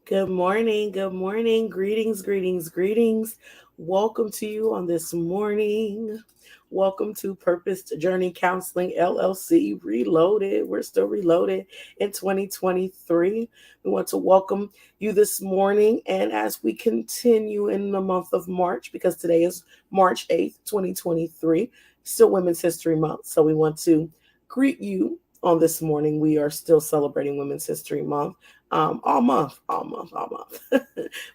Good morning. Good morning. Greetings, greetings, greetings. Welcome to you on this morning. Welcome to Purpose Journey Counseling LLC Reloaded. We're still reloaded in 2023. We want to welcome you this morning. And as we continue in the month of March, because today is March 8th, 2023, still Women's History Month. So we want to greet you on this morning. We are still celebrating Women's History Month all month. But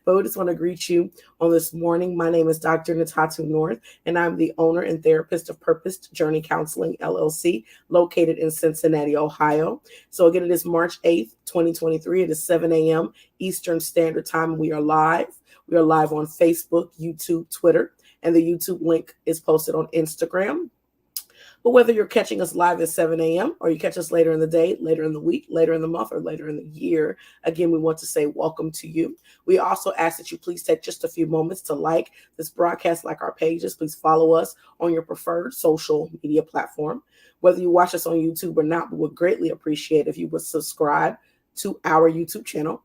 we just want to greet you on this morning. My name is Dr. Natatu North, and I'm the owner and therapist of Purpose Journey Counseling LLC, located in Cincinnati, Ohio. So again, it is March 8th, 2023. It is 7 a.m. Eastern Standard Time. We are live. We are live on Facebook, YouTube, Twitter, and the YouTube link is posted on Instagram. But whether you're catching us live at 7 a.m. or you catch us later in the day, later in the week, later in the month, or later in the year, again, we want to say welcome to you. We also ask that you please take just a few moments to like this broadcast, like our pages. Please follow us on your preferred social media platform. Whether you watch us on YouTube or not, we would greatly appreciate if you would subscribe to our YouTube channel.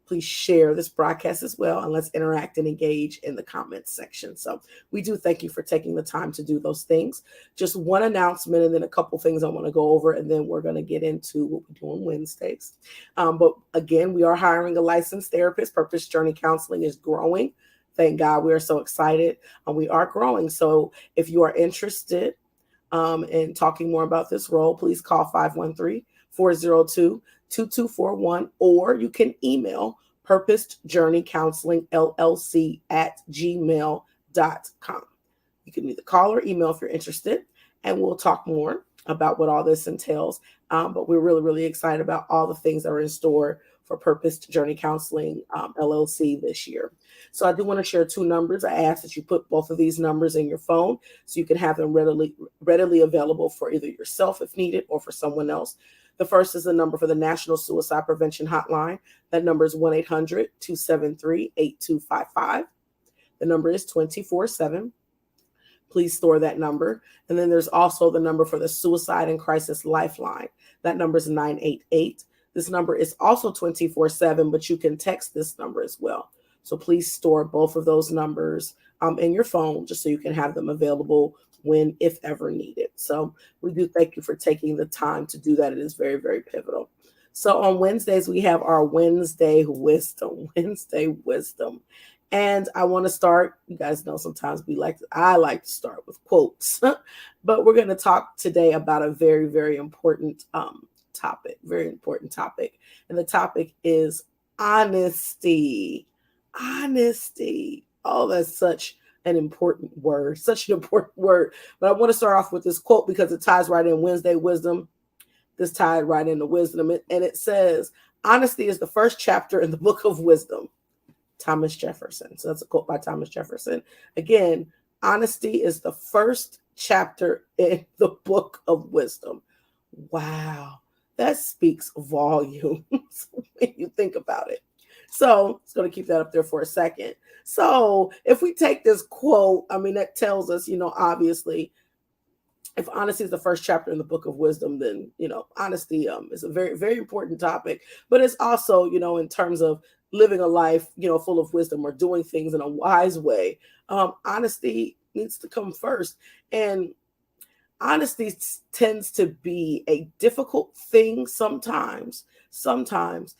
Please share this broadcast as well, and let's interact and engage in the comments section. So we do thank you for taking the time to do those things. Just one announcement and then a couple things I want to go over, and then we're going to get into what we do on Wednesdays. But again, we are hiring a licensed therapist. Purpose Journey Counseling is growing. Thank God, we are so excited, and we are growing. So if you are interested in talking more about this role, please call 513-402-2241, or you can email purposejourneycounselingllc@gmail.com. You can either call or email if you're interested, and we'll talk more about what all this entails. But we're really, really excited about all the things that are in store for Purpose Journey Counseling LLC this year. So I do want to share two numbers. I ask that you put both of these numbers in your phone so you can have them readily available for either yourself if needed or for someone else. The first is the number for the National Suicide Prevention Hotline. That number is 1-800-273-8255. The number is 24/7. Please store that number. And then there's also the number for the Suicide and Crisis Lifeline. That number is 988. This number is also 24/7, but you can text this number as well. So please store both of those numbers in your phone just so you can have them available when, if ever needed. So we do thank you for taking the time to do that. It is very, very pivotal. So on Wednesdays, we have our Wednesday Wisdom. And I want to start, you guys know sometimes I like to start with quotes, but we're going to talk today about a very, very important topic. And the topic is honesty. Honesty. Oh, that's such an important word. But I want to start off with this quote because it ties right in Wednesday wisdom. This tied right into wisdom. And it says, honesty is the first chapter in the book of wisdom. Thomas Jefferson. So that's a quote by Thomas Jefferson. Again, honesty is the first chapter in the book of wisdom. Wow. That speaks volumes when you think about it. So it's going to keep that up there for a second. So if we take this quote, that tells us, obviously, if honesty is the first chapter in the book of wisdom, then, honesty is a very, very important topic. But it's also, in terms of living a life, full of wisdom or doing things in a wise way, honesty needs to come first. And honesty tends to be a difficult thing sometimes. Sometimes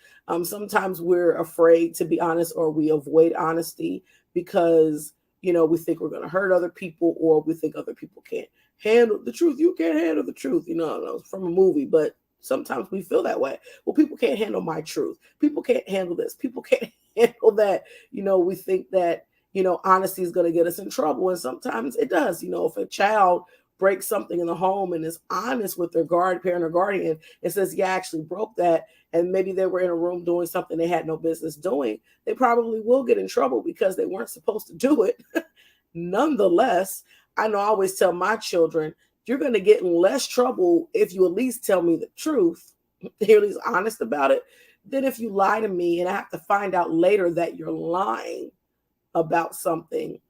we're afraid to be honest, or we avoid honesty because, we think we're going to hurt other people, or we think other people can't handle the truth. You can't handle the truth, from a movie, but sometimes we feel that way. Well, people can't handle my truth. People can't handle this. People can't handle that. We think that, honesty is going to get us in trouble. And sometimes it does. If a child breaks something in the home and is honest with their parent or guardian and says, yeah, I actually broke that, and maybe they were in a room doing something they had no business doing, they probably will get in trouble because they weren't supposed to do it. Nonetheless, I know I always tell my children, you're going to get in less trouble if you at least tell me the truth, you're at least honest about it, than if you lie to me and I have to find out later that you're lying about something.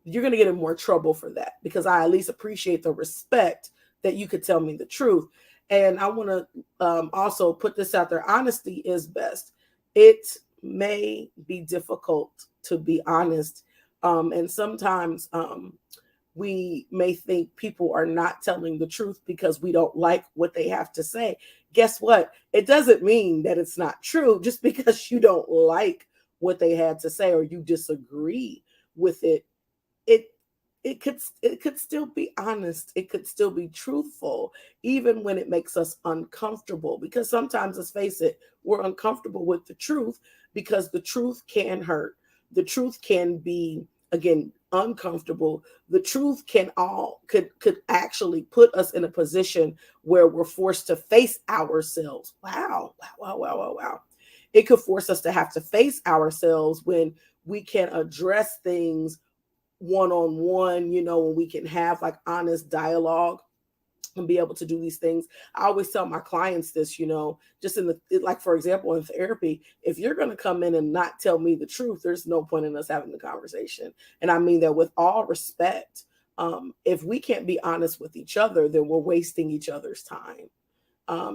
You're going to get in more trouble for that, because I at least appreciate the respect that you could tell me the truth. And I want to also put this out there. Honesty is best. It may be difficult to be honest. And sometimes we may think people are not telling the truth because we don't like what they have to say. Guess what? It doesn't mean that it's not true just because you don't like what they had to say or you disagree with it. It it could still be honest. It could still be truthful, even when it makes us uncomfortable. Because sometimes, let's face it, we're uncomfortable with the truth because the truth can hurt. The truth can be, again, uncomfortable. The truth could actually put us in a position where we're forced to face ourselves. Wow, wow, wow, wow, wow, wow. It could force us to have to face ourselves when we can address things one on one, when we can have like honest dialogue and be able to do these things. I always tell my clients this, just like, for example, in therapy, if you're going to come in and not tell me the truth, there's no point in us having the conversation. And I mean that with all respect. If we can't be honest with each other, then we're wasting each other's time.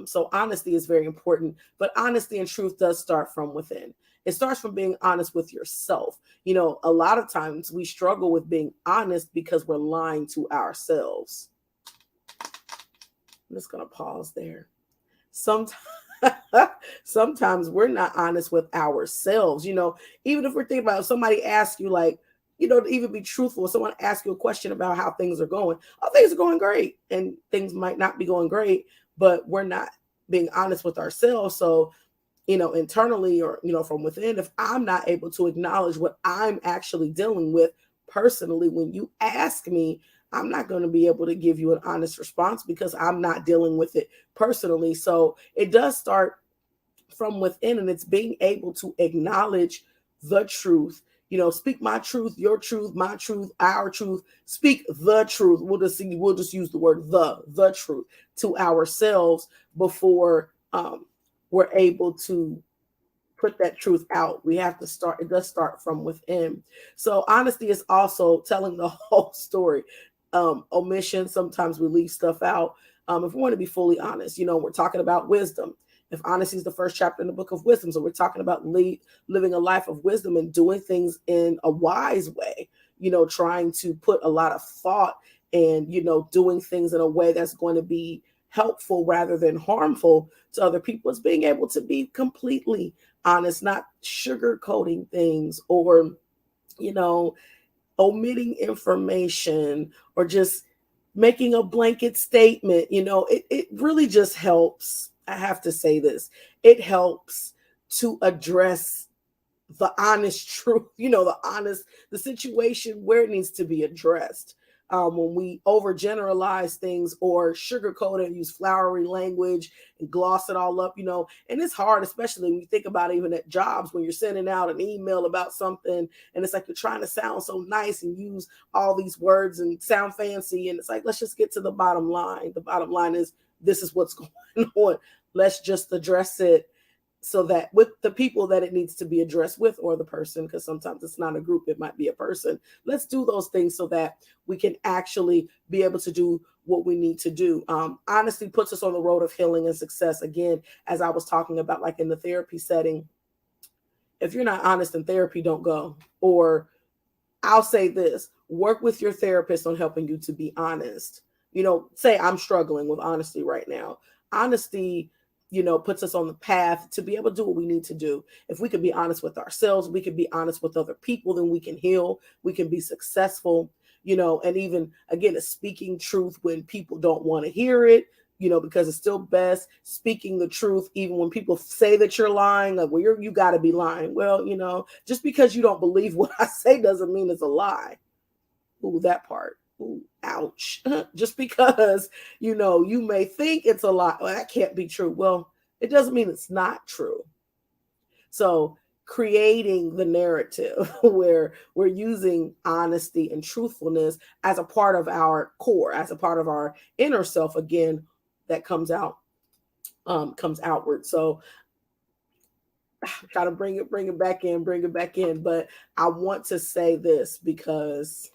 So honesty is very important, but honesty and truth does start from within. It starts from being honest with yourself. A lot of times we struggle with being honest because we're lying to ourselves. I'm just going to pause there. Sometimes, sometimes we're not honest with ourselves. Even if we're thinking about, if somebody asks you, like, to even be truthful, someone asks you a question about how things are going. Oh, things are going great. And things might not be going great, but we're not being honest with ourselves. So, internally or, from within, if I'm not able to acknowledge what I'm actually dealing with personally, when you ask me, I'm not going to be able to give you an honest response because I'm not dealing with it personally. So it does start from within, and it's being able to acknowledge the truth. Speak my truth, your truth, my truth, our truth. Speak the truth. We'll just use the word the truth to ourselves before we're able to put that truth out. We have to start. It does start from within. So honesty is also telling the whole story. Omission, sometimes we leave stuff out. If we want to be fully honest, we're talking about wisdom. If honesty is the first chapter in the book of wisdom, so we're talking about living a life of wisdom and doing things in a wise way, trying to put a lot of thought and, doing things in a way that's going to be helpful rather than harmful to other people. Is being able to be completely honest, not sugarcoating things or, omitting information or just making a blanket statement. It really just helps. I have to say this. It helps to address the honest truth, the situation where it needs to be addressed. When we overgeneralize things or sugarcoat it, use flowery language and gloss it all up, and it's hard, especially when you think about it, even at jobs, when you're sending out an email about something and it's like you're trying to sound so nice and use all these words and sound fancy. And it's like, let's just get to the bottom line. The bottom line is, this is what's going on. Let's just address it so that with the people that it needs to be addressed with, or the person, because sometimes it's not a group, it might be a person. Let's do those things so that we can actually be able to do what we need to do. Honesty puts us on the road of healing and success. Again, as I was talking about, like in the therapy setting, if you're not honest in therapy, don't go. Or I'll say this, work with your therapist on helping you to be honest. Say I'm struggling with honesty right now. Honesty, puts us on the path to be able to do what we need to do. If we can be honest with ourselves, we can be honest with other people, then we can heal, we can be successful, and even, again, speaking truth when people don't want to hear it, because it's still best speaking the truth, even when people say that you're lying, like, well, you got to be lying. Well, just because you don't believe what I say doesn't mean it's a lie. Ooh, that part. Ooh, ouch. Just because, you may think it's a lie. Well, that can't be true. Well, it doesn't mean it's not true. So creating the narrative where we're using honesty and truthfulness as a part of our core, as a part of our inner self, again, that comes outward. So try to bring it back in. But I want to say this because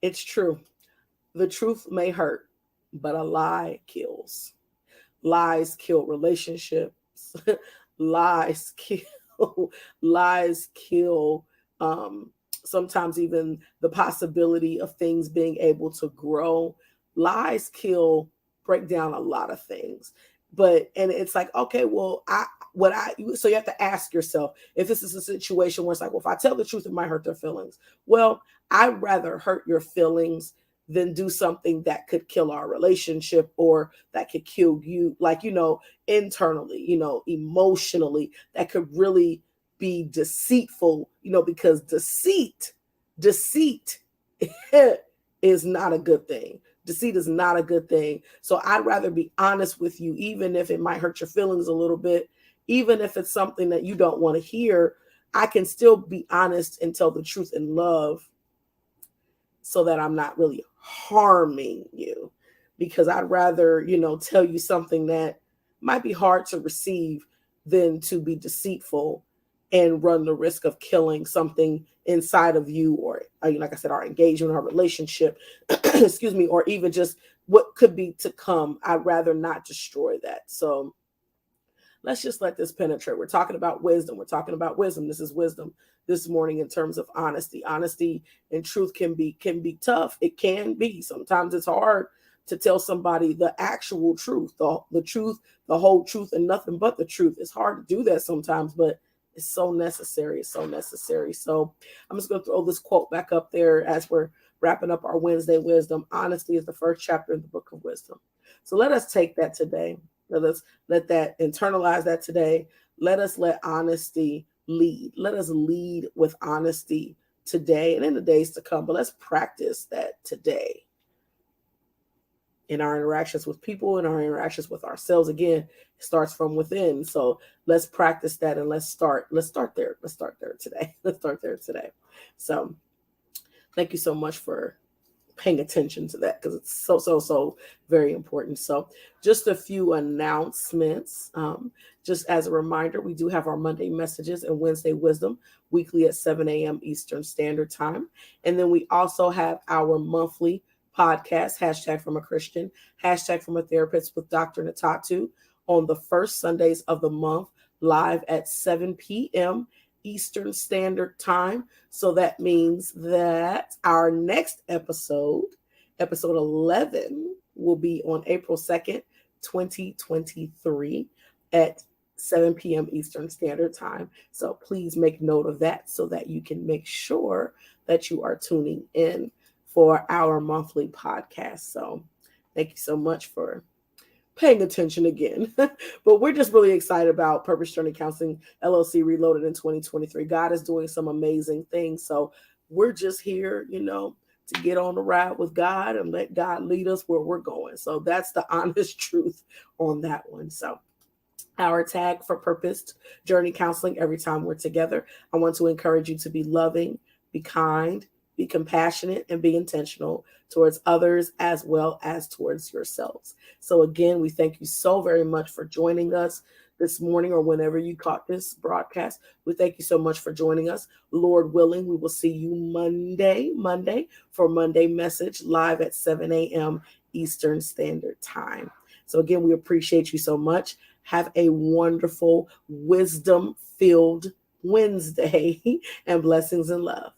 it's true. The truth may hurt, but a lie kills. Lies kill relationships. lies kill lies kill sometimes even the possibility of things being able to grow. Lies kill, break down a lot of things. But and it's like, okay, well, so you have to ask yourself, if this is a situation where it's like, well, if I tell the truth, it might hurt their feelings. Well, I'd rather hurt your feelings than do something that could kill our relationship or that could kill you, like, internally, emotionally, that could really be deceitful, because deceit is not a good thing. Deceit is not a good thing. So I'd rather be honest with you, even if it might hurt your feelings a little bit, even if it's something that you don't want to hear. I can still be honest and tell the truth in love, so that I'm not really harming you, because I'd rather, tell you something that might be hard to receive than to be deceitful and run the risk of killing something inside of you, or like I said, our engagement, our relationship, excuse me, or even just what could be to come. I'd rather not destroy that. So let's just let this penetrate. We're talking about wisdom. This is wisdom this morning in terms of honesty. Honesty and truth can be tough. It can be. Sometimes it's hard to tell somebody the actual truth, the truth, the whole truth, and nothing but the truth. It's hard to do that sometimes, but it's so necessary. It's so necessary. So I'm just going to throw this quote back up there as we're wrapping up our Wednesday wisdom. Honesty is the first chapter in the book of wisdom. So let us take that today. Let us internalize that today. Let us let honesty lead. Let us lead with honesty today and in the days to come. But let's practice that today in our interactions with people, in our interactions with ourselves. Again, it starts from within. So let's practice that, and let's start there. Let's start there today. So thank you so much for paying attention to that, because it's so very important. So just a few announcements. Just as a reminder, we do have our Monday messages and Wednesday wisdom weekly at 7 a.m. Eastern Standard Time. And then we also have our monthly podcast, hashtag from a Christian, hashtag from a therapist, with Dr. Natatu, on the first Sundays of the month, live at 7 p.m. Eastern Standard Time. So that means that our next episode 11, will be on April 2nd, 2023 at 7 p.m. Eastern Standard Time. So please make note of that so that you can make sure that you are tuning in for our monthly podcast. So thank you so much for paying attention again. But we're just really excited about Purpose Journey Counseling LLC Reloaded in 2023. God is doing some amazing things. So we're just here, to get on the ride with God and let God lead us where we're going. So that's the honest truth on that one. So our tag for Purpose Journey Counseling, every time we're together, I want to encourage you to be loving, be kind, be compassionate, and be intentional towards others as well as towards yourselves. So again, we thank you so very much for joining us this morning, or whenever you caught this broadcast. We thank you so much for joining us. Lord willing, we will see you Monday for Monday Message, live at 7 a.m. Eastern Standard Time. So again, we appreciate you so much. Have a wonderful, wisdom-filled Wednesday, and blessings and love.